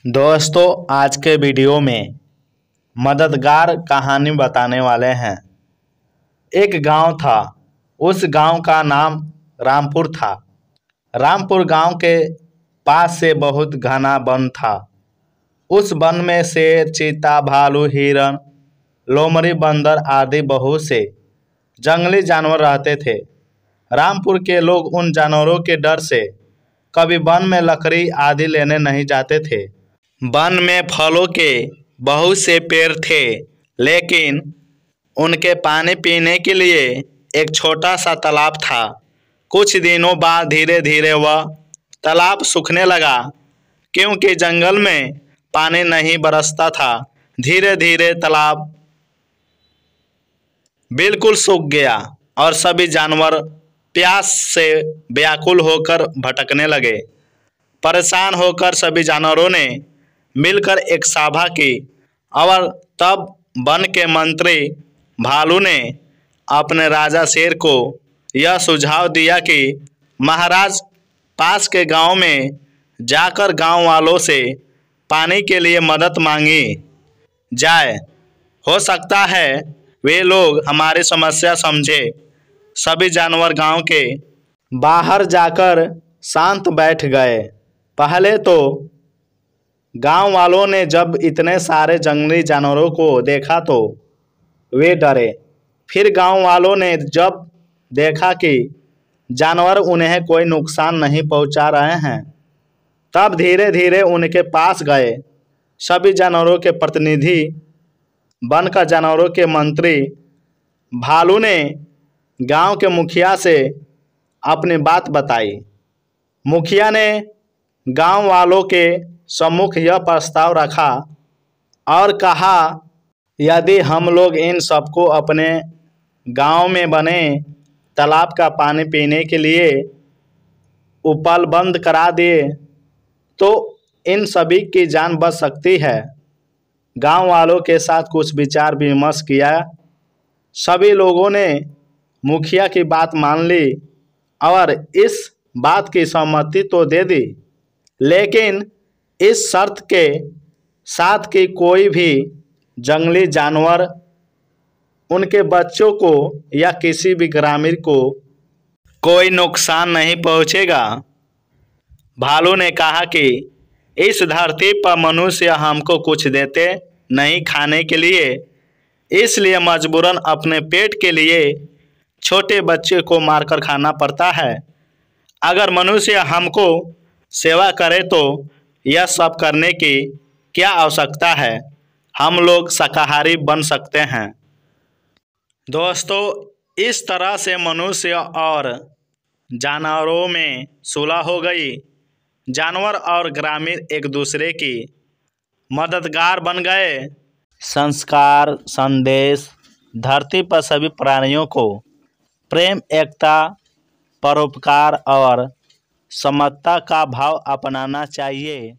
दोस्तों, आज के वीडियो में मददगार कहानी बताने वाले हैं। एक गांव था। उस गांव का नाम रामपुर था। रामपुर गांव के पास से बहुत घना वन था। उस वन में शेर, चीता, भालू, हिरण, लोमड़ी, बंदर आदि बहुत से जंगली जानवर रहते थे। रामपुर के लोग उन जानवरों के डर से कभी वन में लकड़ी आदि लेने नहीं जाते थे। वन में फलों के बहुत से पेड़ थे, लेकिन उनके पानी पीने के लिए एक छोटा सा तालाब था। कुछ दिनों बाद धीरे धीरे वह तालाब सूखने लगा, क्योंकि जंगल में पानी नहीं बरसता था। धीरे धीरे तालाब बिल्कुल सूख गया और सभी जानवर प्यास से व्याकुल होकर भटकने लगे। परेशान होकर सभी जानवरों ने मिलकर एक सभा की और तब वन के मंत्री भालू ने अपने राजा शेर को यह सुझाव दिया कि महाराज, पास के गांव में जाकर गांव वालों से पानी के लिए मदद मांगी जाए। हो सकता है वे लोग हमारी समस्या समझे। सभी जानवर गांव के बाहर जाकर शांत बैठ गए। पहले तो गांव वालों ने जब इतने सारे जंगली जानवरों को देखा तो वे डरे। फिर गांव वालों ने जब देखा कि जानवर उन्हें कोई नुकसान नहीं पहुंचा रहे हैं, तब धीरे धीरे उनके पास गए। सभी जानवरों के प्रतिनिधि वन का जानवरों के मंत्री भालू ने गांव के मुखिया से अपनी बात बताई। मुखिया ने गांव वालों के सम्मुख यह प्रस्ताव रखा और कहा, यदि हम लोग इन सबको अपने गांव में बने तालाब का पानी पीने के लिए उपलब्ध करा दिए तो इन सभी की जान बच सकती है। गांव वालों के साथ कुछ विचार विमर्श किया। सभी लोगों ने मुखिया की बात मान ली और इस बात की सहमति तो दे दी, लेकिन इस शर्त के साथ कि कोई भी जंगली जानवर, उनके बच्चों को या किसी भी ग्रामीण को कोई नुकसान नहीं पहुंचेगा। भालू ने कहा कि इस धरती पर मनुष्य हमको कुछ देते नहीं खाने के लिए, इसलिए मजबूरन अपने पेट के लिए छोटे बच्चे को मारकर खाना पड़ता है। अगर मनुष्य हमको सेवा करे तो यह सब करने की क्या आवश्यकता है? हम लोग शाकाहारी बन सकते हैं। दोस्तों, इस तरह से मनुष्य और जानवरों में सुलह हो गई। जानवर और ग्रामीण एक दूसरे की मददगार बन गए। संस्कार संदेश: धरती पर सभी प्राणियों को प्रेम, एकता, परोपकार और समता का भाव अपनाना चाहिए।